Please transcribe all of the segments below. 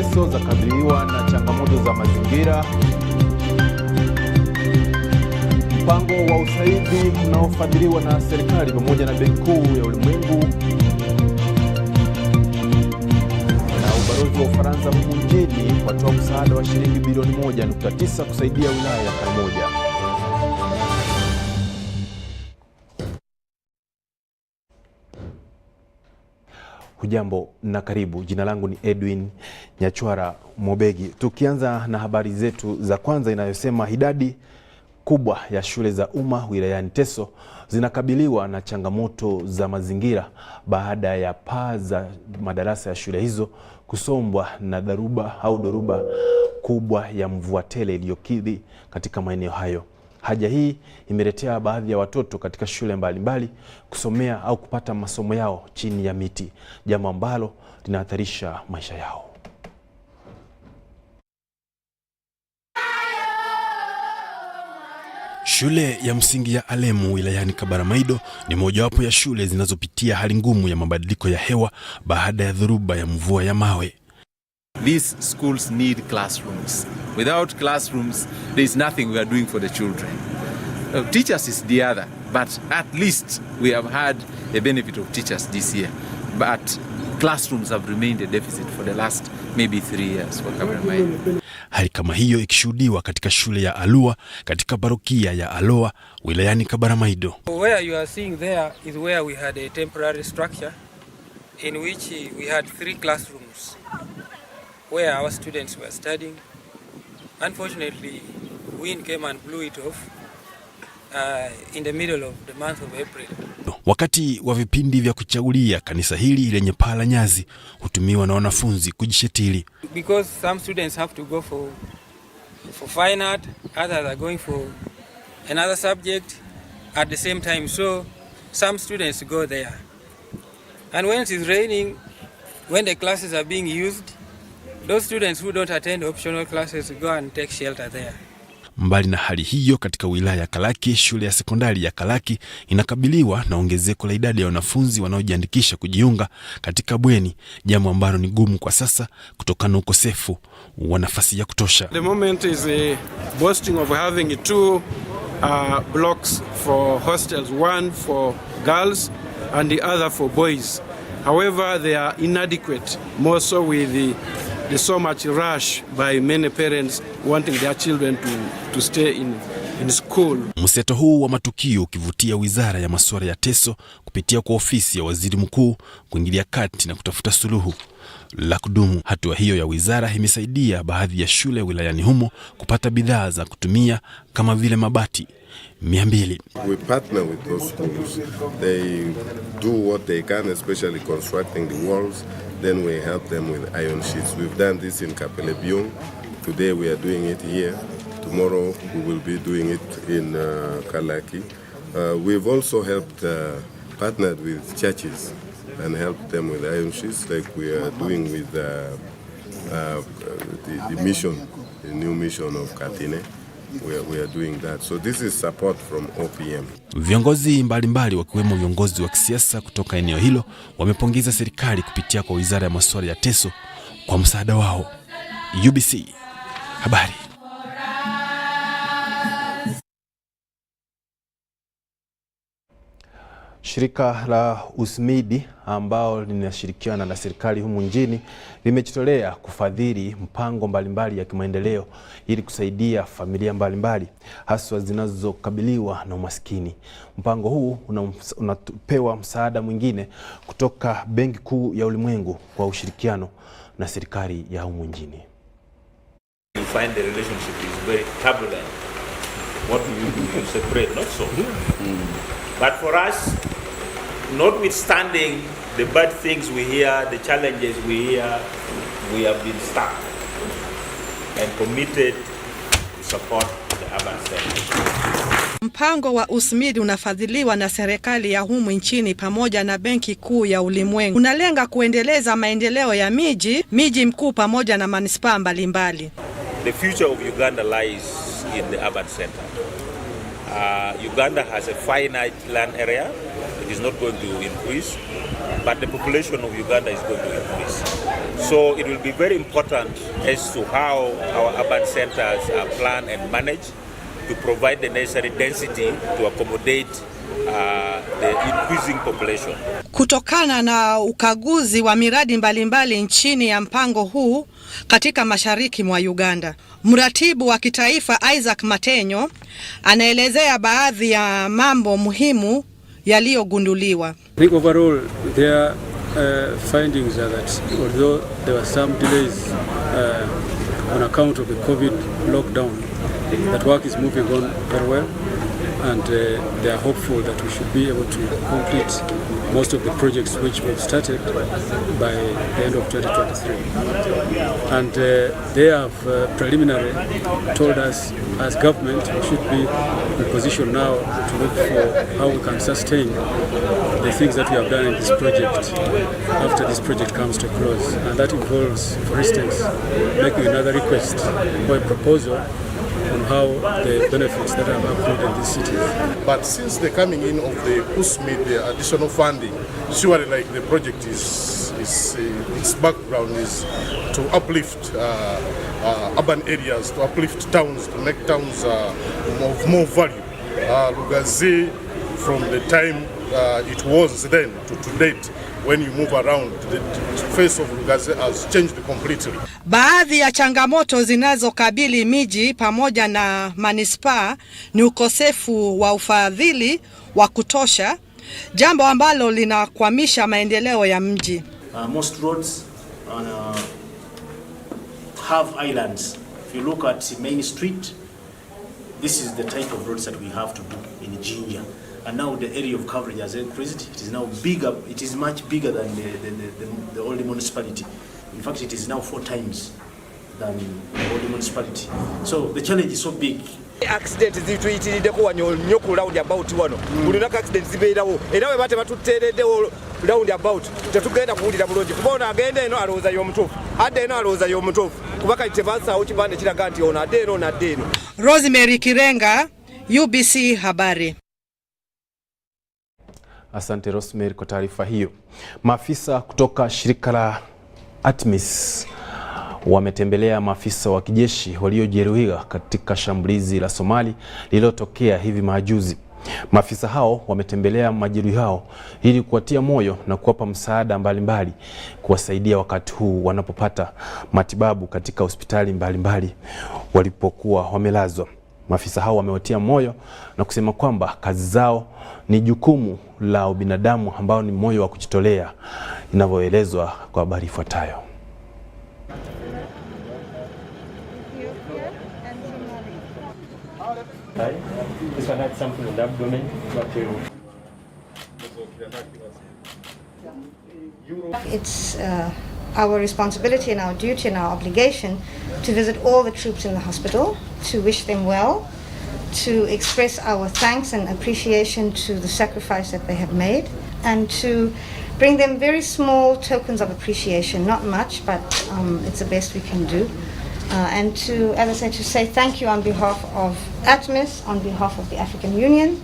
Teso zakabiliwa na changamoto za mazingira. Mpango wa usaidi unaofadhiliwa na serikali pamoja na Benki Kuu ya Ulimwengu. Na ubalozi wa Ufaransa humu nchini watoa msaada wa shilingi bilioni 1.9 kusaidia wilaya ya Karamoja. Hujambo na karibu. Jina langu ni Edwin Nyachwara Mobegi. Tukianza na habari zetu za kwanza inayosema idadi kubwa ya shule za umma wilayani Teso zinakabiliwa na changamoto za mazingira baada ya paa za madarasa ya shule hizo kusombwa na dhoruba kubwa ya mvua tele iliyokidhi katika maeneo hayo. Haja hii imeletea baadhi ya watoto katika shule mbalimbali kusomea au kupata masomo yao chini ya miti, jambo ambalo linahatarisha maisha yao. Shule ya msingi ya Alemu wilayani Kabaramaido ni mojawapo ya shule zinazopitia hali ngumu ya mabadiliko ya hewa baada ya dhoruba ya mvua ya mawe. These schools need classrooms. Without classrooms, there is nothing we are doing for the children. Teachers is the other, but at least we have had a benefit of teachers this year. But classrooms have remained a deficit for the last maybe 3 years for Kabaramaido. Hali kama hiyo ikishuhudiwa katika shule ya Alua katika parokia ya Aloa wilayani Kabaramaido. Where you are seeing there is where we had a temporary structure in which we had 3 classrooms where our students were studying. Unfortunately, wind came and blew it off in the middle of the month of April. Wakati wa vipindi vya kuchagulia, kanisa hili lenye paa la nyazi hutumiwa na wanafunzi kujishetili. Because some students have to go for fine art, others are going for another subject at the same time. So some students go there. And when it is raining, when the classes are being used, those students who don't attend optional classes go and take shelter there. Mbali na hali hiyo, katika wilaya ya Kalaki, shule ya sekondari ya Kalaki inakabiliwa na ongezeko la idadi ya wanafunzi wanaojiandikisha kujiunga katika bweni, jambo ambalo ni gumu kwa sasa kutokana na ukosefu wa nafasi ya kutosha. The moment is a boasting of having 2 blocks for hostels, one for girls and the other for boys. However, they are inadequate, more so with the so much rush by many parents wanting their children to stay in school. Mseto huu wa matukio ukivutia wizara ya masuala ya Teso kupitia kwa ofisi ya waziri mkuu kuingilia kati na kutafuta suluhu la kudumu. Hatua hiyo ya wizara imesaidia baadhi ya shule wilayani humo kupata bidhaa za kutumia kama vile mabati 200. We partner with those schools. They do what they can, especially constructing the walls. Then we help them with iron sheets. We've done this in Kapelebyung. Today we are doing it here. Tomorrow we will be doing it in Kalaki. We've also helped, partnered with churches and helped them with iron sheets, like we are doing with the mission, the new mission of Katine. We are doing that. So this is support from OPM. Viongozi mbalimbali wakiwemo viongozi wa kisiasa kutoka eneo hilo wamepongeza serikali kupitia kwa wizara ya masuala ya Teso kwa msaada wao. UBC Habari. Shirika la USMIDI ambao linashirikiana na serikali humu nchini limejitolea kufadhili mpango mbalimbali ya kimaendeleo ili kusaidia familia mbalimbali haswa zinazokabiliwa na umaskini. Mpango huu unapewa msaada mwingine kutoka Benki Kuu ya Ulimwengu kwa ushirikiano na serikali ya humu nchini. You find the relationship is very turbulent. What do you do? You separate, not so. But for us, notwithstanding the bad things we hear, the challenges we hear, we have been stuck and committed to support the urban center. Mpango wa USMIDI unafadhiliwa na serikali ya humu nchini pamoja na Benki Kuu ya Ulimwengu. Unalenga kuendeleza maendeleo ya miji mkuu pamoja na manispaa mbalimbali. The future of Uganda lies in the urban center. Uganda has a finite land area. It is not going to increase. but the population of Uganda is going to increase. So it will be very important as to how our urban centers are planned and managed to provide the necessary density to accommodate the increasing population. Kutokana na ukaguzi wa miradi mbalimbali nchini ya mpango huu katika mashariki mwa Uganda, mratibu wa kitaifa Isaac Matenyo anaelezea baadhi ya mambo muhimu yaliyogunduliwa. I think overall their findings are that although there were some delays on account of the COVID lockdown, that work is moving on very well, and they are hopeful that we should be able to complete most of the projects which we've started by the end of 2023. And they have preliminarily told us as government we should be in position now to look for how we can sustain the things that we have done in this project after this project comes to a close. And that involves, for instance, making another request or a proposal on how the benefits that have accrued in these cities. But since the coming in of the USMID, the additional funding, surely like the project its background is to uplift urban areas, to uplift towns, to make towns of more value. Lugazi, from the time it was then to date, when you move around, the face of Lugazi has changed completely. Baadhi ya changamoto zinazokabili miji pamoja na manispaa ni ukosefu wa ufadhili wa kutosha, jambo ambalo linakwamisha maendeleo ya mji. Most roads have islands. If you look at Main Street, this is the type of roads that we have to do in Jinja. And now the area of coverage has increased. It is now bigger. It is much bigger than the old municipality. In fact, it is now 4 times than the old municipality. So the challenge is so big. Accident zituitiride ko wanyo ku round about wano. Bulunaka accident zibeerawo. Era we bate batuterede round about. Tetugenda kuwulira bulungi. Kubona agenda eno alowooza y'omutuufu. Adda eno alowooza y'omutuufu. Kubaka itebansawo kibande kiraga nti ono adde eno nadde eno. Rosemary Kirenga, UBC Habari. Asante Rosemary kwa taarifa hiyo. Maafisa kutoka shirika la ATMIS wametembelea maafisa wa kijeshi waliojeruhiwa katika shambulizi la Somali lililotokea hivi majuzi. Maafisa hao wametembelea majeruhi hao ili kuwatia moyo na kuwapa msaada mbalimbali kuwasaidia wakati huu wanapopata matibabu katika hospitali mbalimbali walipokuwa wamelazwa. Maafisa hao wamewatia moyo na kusema kwamba kazi zao ni jukumu la ubinadamu ambao ni moyo wa kujitolea, inavyoelezwa kwa habari ifuatayo. It's our responsibility and our duty and our obligation to visit all the troops in the hospital, to wish them well, to express our thanks and appreciation to the sacrifice that they have made, and to bring them very small tokens of appreciation, not much, but it's the best we can do. And to, as I said, to say thank you on behalf of ATMIS, on behalf of the African Union,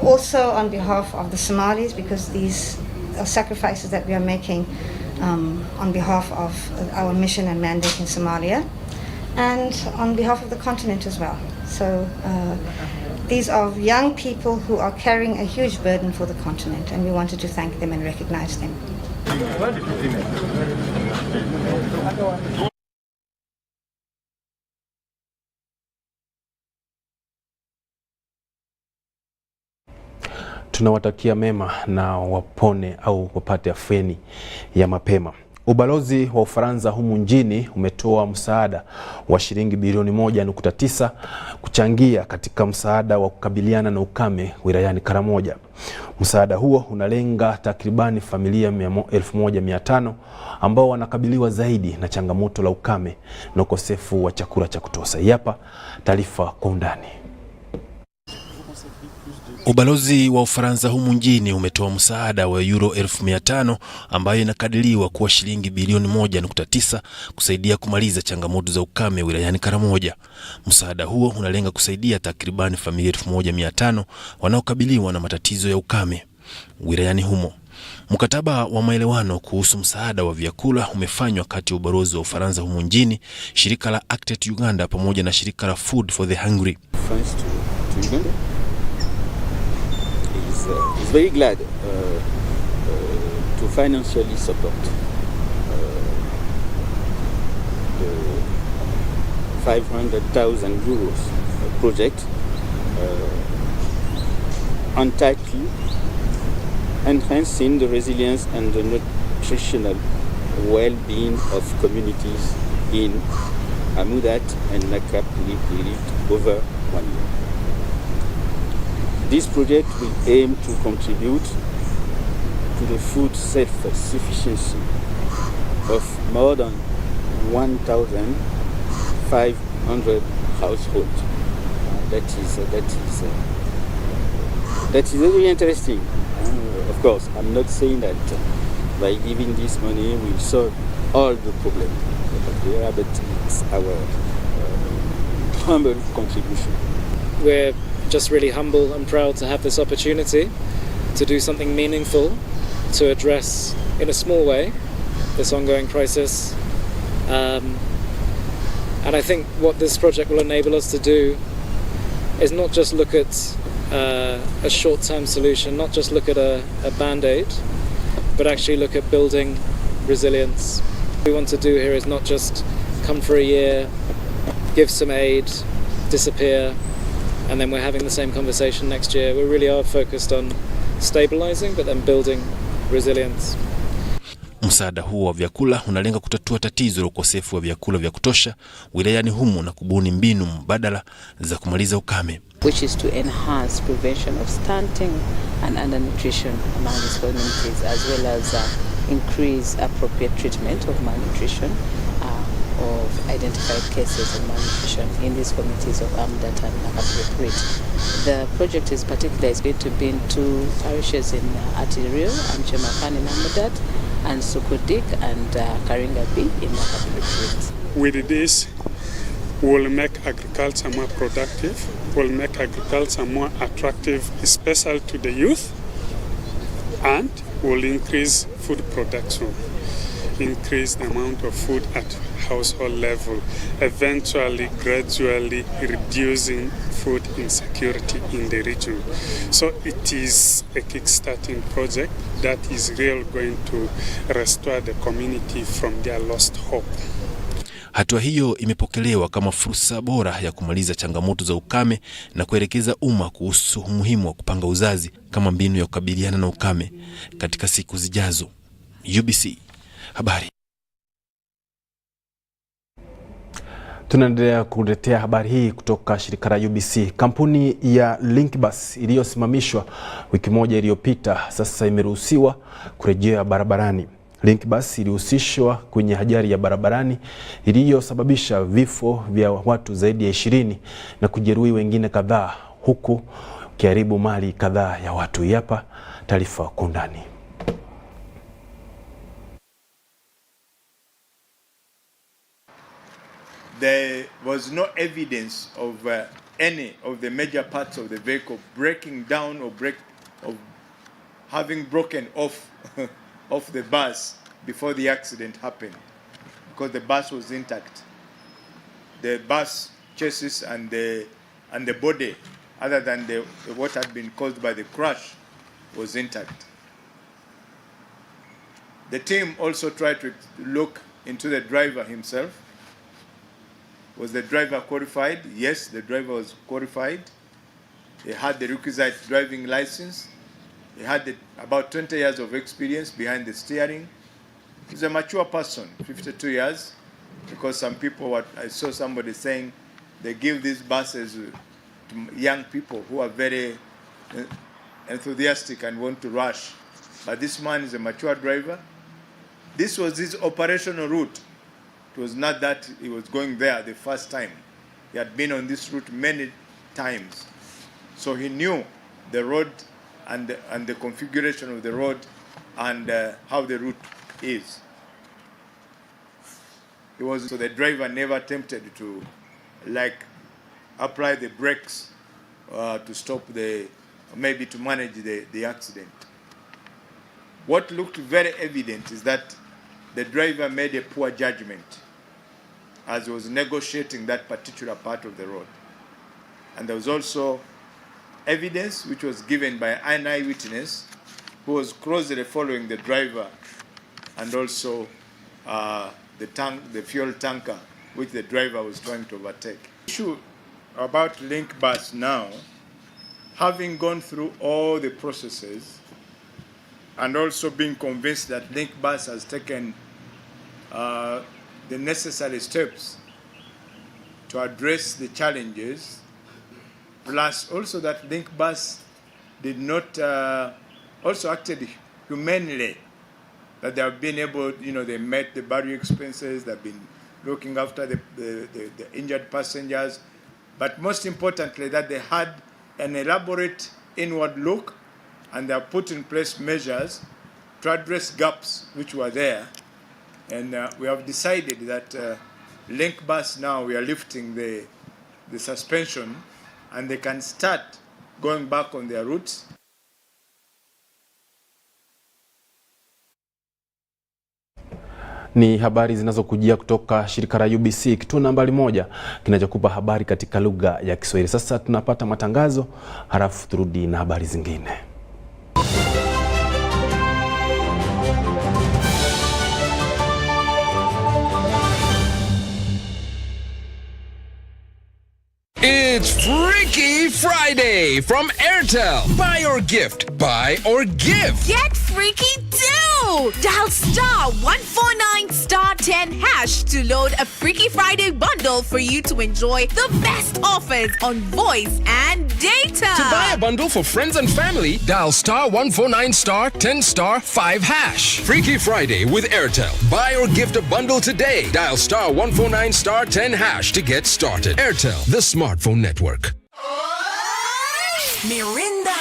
also on behalf of the Somalis, because these are sacrifices that we are making on behalf of our mission and mandate in Somalia, and on behalf of the continent as well. So these are young people who are carrying a huge burden for the continent, and we wanted to thank them and recognize them. Tunawatakia mema na wapone au wapate afueni ya mapema. Ubalozi wa Ufaransa humu nchini umetoa msaada wa shilingi bilioni 1.9 kuchangia katika msaada wa kukabiliana na ukame wilayani Karamoja. Msaada huo unalenga takribani familia 1500 ambao wanakabiliwa zaidi na changamoto la ukame na ukosefu wa chakula cha kutosha. Hapa taarifa kwa undani. Ubalozi wa Ufaransa humu nchini umetoa msaada wa euro 1500 ambayo inakadiriwa kuwa shilingi bilioni 1.9 kusaidia kumaliza changamoto za ukame wilayani Karamoja. Msaada huo unalenga kusaidia takribani familia 1500 wanaokabiliwa na matatizo ya ukame wilayani humo. Mkataba wa maelewano kuhusu msaada wa vyakula umefanywa kati ya ubalozi wa Ufaransa humu nchini, shirika la Acted Uganda pamoja na shirika la Food for the Hungry. France to Uganda is very glad to financially support the 500,000 euros project entitled Enhancing the Resilience and the Nutritional Well-being of Communities in Amudat and Nakap over 1 year. This project will aim to contribute to the food self-sufficiency of more than 1,500 households. That is very interesting. Of course, I'm not saying that by giving this money we'll solve all the problems, but it's our humble contribution. We're just really humble and proud to have this opportunity to do something meaningful to address, in a small way, this ongoing crisis. And I think what this project will enable us to do is not just look at a short-term solution, not just look at a band-aid, but actually look at building resilience. What we want to do here is not just come for a year, give some aid, disappear, and then we're having the same conversation next year. We really are focused on stabilizing, but then building resilience. Msaada huo wa vyakula unalenga kutatua tatizo la ukosefu wa vyakula vya kutosha wilayani humu na kubuni mbinu mbadala za kumaliza ukame, which is to enhance prevention of stunting and undernutrition among these communities, as well as increase appropriate treatment of malnutrition of identified cases of malnutrition in these communities of Amudat and Nakap. The project is particularly going to be in 2 parishes in Atirio and Chemakan in Amudat, and Sukudik and Karingabi in Nakap. With this, we'll make agriculture more productive, we'll make agriculture more attractive, especially to the youth, and we'll increase food production, increase the amount of food at household level, eventually gradually reducing food insecurity in the region. So it is a kick-starting project that is really going to restore the community from their lost hope. Hatua hiyo imepokelewa kama fursa bora ya kumaliza changamoto za ukame na kuelekeza umma kuhusu umuhimu wa kupanga uzazi kama mbinu ya kukabiliana na ukame katika siku zijazo. UBC Habari. Tunaendelea kuletea habari hii kutoka shirika la UBC. Kampuni ya Linkbus iliyosimamishwa wiki moja iliyopita sasa imeruhusiwa kurejea barabarani. Linkbus ilihusishwa kwenye ajali ya barabarani iliyosababisha vifo vya watu zaidi ya 20 na kujeruhi wengine kadhaa, huku kiharibu mali kadhaa ya watu. Hapa taarifa kwa undani. There was no evidence of any of the major parts of the vehicle breaking down or having broken off off the bus before the accident happened, because the bus was intact. The bus chassis and the body, other than what had been caused by the crash, was intact. The team also tried to look into the driver himself. Was the driver qualified? Yes, the driver was qualified. He had the requisite driving license. He had about 20 years of experience behind the steering. He's a mature person, 52 years, because some people, I saw somebody saying they give these buses to young people who are very enthusiastic and want to rush. But this man is a mature driver. This was his operational route. It was not that he was going there the first time. He had been on this route many times. So he knew the road and the configuration of the road and how the route is. So the driver never attempted to apply the brakes to stop maybe to manage the accident. what looked very evident is that the driver made a poor judgment as he was negotiating that particular part of the road. And there was also evidence which was given by an eyewitness who was closely following the driver and also the fuel tanker which the driver was trying to overtake. The issue about link bus now, having gone through all the processes and also being convinced that link bus has taken the necessary steps to address the challenges, plus also that link bus did not also acted humanely, that they have been able, they met the burial expenses, they've been looking after the injured passengers, but most importantly that they had an elaborate inward look and they have put in place measures to address gaps which were there. And we have decided that link bus now, we are lifting the suspension and they can start going back on their routes. Ni habari zinazokujia kutoka shirika la UBC, kituo nambari 1 kinachokupa habari katika lugha ya Kiswahili. Sasa tunapata matangazo, halafu turudi na habari zingine. It's Freaky Friday from Airtel. Buy or gift. Buy or give. Get freaky too! Dial *149*10# to load a Freaky Friday bundle for you to enjoy the best offers on voice and data. To buy a bundle for friends and family, dial *149*10*5#. Freaky Friday with Airtel. Buy or gift a bundle today. Dial *149*10# to get started. Airtel, the smartphone network. Mirinda.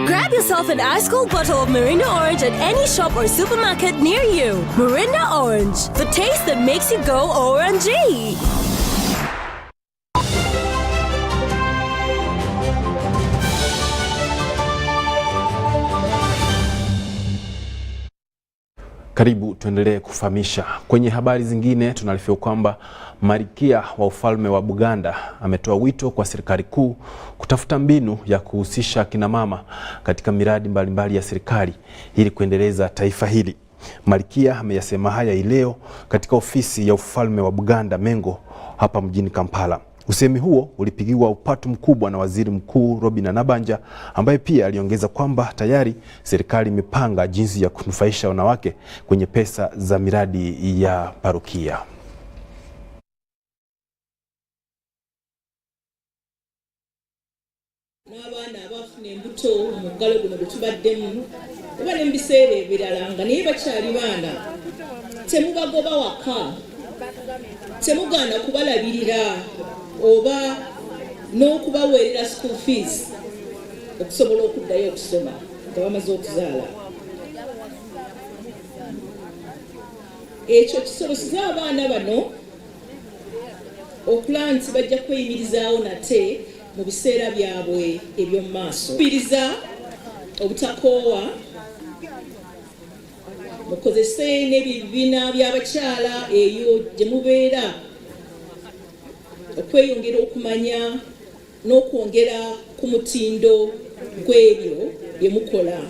Grab yourself an ice-cold bottle of Mirinda Orange at any shop or supermarket near you. Mirinda Orange, the taste that makes you go orangey. Karibu tuendelee kufahamisha. Kwenye habari zingine tunaarifiwa kwamba Malkia wa ufalme wa Buganda ametoa wito kwa serikali kuu kutafuta mbinu ya kuhusisha kina mama katika miradi mbalimbali ya serikali ili kuendeleza taifa hili. Malkia ameyasema haya leo katika ofisi ya ufalme wa Buganda Mengo hapa mjini Kampala. Usemi huo ulipigiwa upatu mkubwa na Waziri Mkuu Robin Nabanja, ambaye pia aliongeza kwamba tayari serikali imepanga jinsi ya kunufaisha wanawake kwenye pesa za miradi ya parokia. N'abaana abafuna embuto mu ggalo guno bwe tubaddemu oba n'ebiseera ebirala nga naye bakyali baana, temubagoba waka, temugaana kubalabirira oba n'okubaweerera school fees okusobola okuddayo okusoma nga bamaze okuzaala. Ekyo kisobozesa abaana bano okulaba nti bajja kweyimirizaawo nate mu biseera byabwe eby'omu maaso. Kubiriza obutakoowa, mukozese n'ebibiina by'abakyala eyo gye mubeera okweyongera okumanya n'okwongera ku mutindo gw'ebyo bye mukola.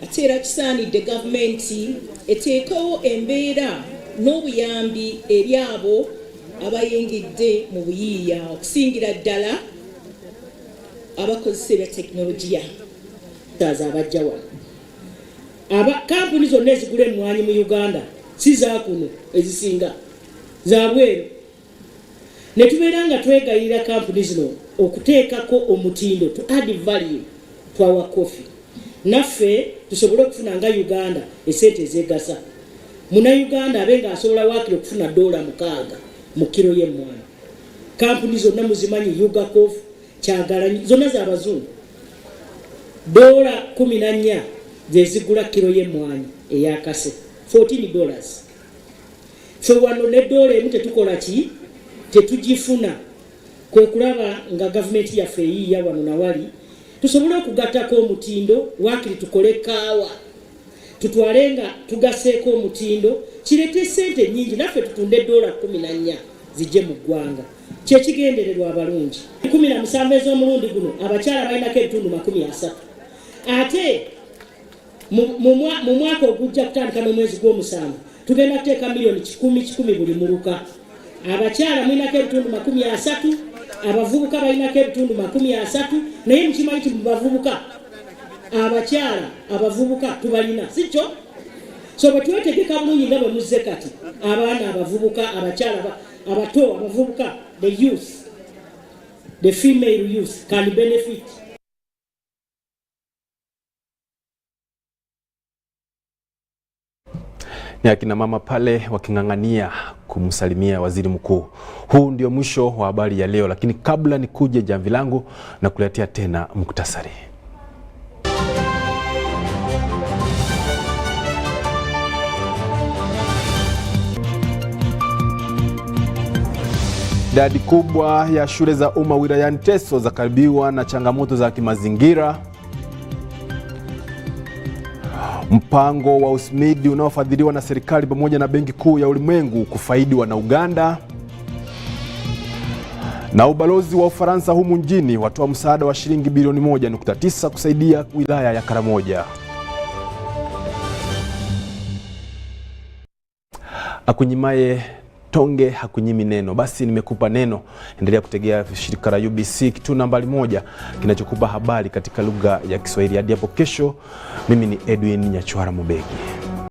Ate era kisaanidde gavumenti eteekawo embeera n'obuyambi eri abo abayingidde mu buyiiya, okusingira ddala abakozesa ebya tekinologiya abajja wano. Kampuni zonna ezigula emmwanyi mu Uganda si zaakuno ezisinga, za bweru. Ne tubeera nga twegayirira kampuni zino okuteekako omutindo, to add value to our coffee. Naffe tusobole okufuna nga Uganda esente ezegasa. Muna Uganda abenga asobola waakiri okufuna $6 mu kiro y'emmwanyi. Kampuni zonna muzimanyi Yugakof, Kyagalanyi, zonna za bazungu. $14 zezigula kilo y'emmwanyi eyakase. $14. Fe wano ne dola emu tetukola ki? Tetugifuna. Kwe kulaba nga gavumenti yaffe eyiiya wano na wali tusobola okugattako omutindo wakiri tukole kaawa tutwalenga tugaseeko omutindo kirete ssente nnyingi naffe tutunde $14 zijje mu ggwanga kyekigendererwa abalungi 17 ez'omulundi guno abakyala balinako ebitundu 30 ate mu mwaka ogujja kutandika mu mwezi gw'omusanvu tugenda kuteeka miliyoni 10 buli muluka abakyala mulinako ebitundu 30 abavubuka balinako ebitundu 30 naye mukimanyi nti mu bavubuka abakyala abavubuka tubalina sikyo so bwe twetegeka bulungi nga bwe muzze kati abaana abavubuka abakyala abato abavubuka the youth the female youth can benefit. Ni akina mama pale waking'ang'ania kumsalimia waziri mkuu. Huu ndio mwisho wa habari ya leo, lakini kabla nikuje jamvi langu na kuletea tena muktasari. Idadi kubwa ya shule za umma wilayani Teso zakaribiwa na changamoto za kimazingira. Mpango wa USMID unaofadhiliwa na serikali pamoja na Benki Kuu ya Ulimwengu kufaidiwa na Uganda. Na ubalozi wa Ufaransa humu nchini watoa msaada wa shilingi bilioni 1.9 kusaidia wilaya ya Karamoja. Akunyimaye tonge hakunyimi neno. Basi nimekupa neno. Endelea kutegea shirika la UBC kitu nambari 1 kinachokupa habari katika lugha ya Kiswahili. Hadi hapo kesho, mimi ni Edwin Nyachwara Mobegi.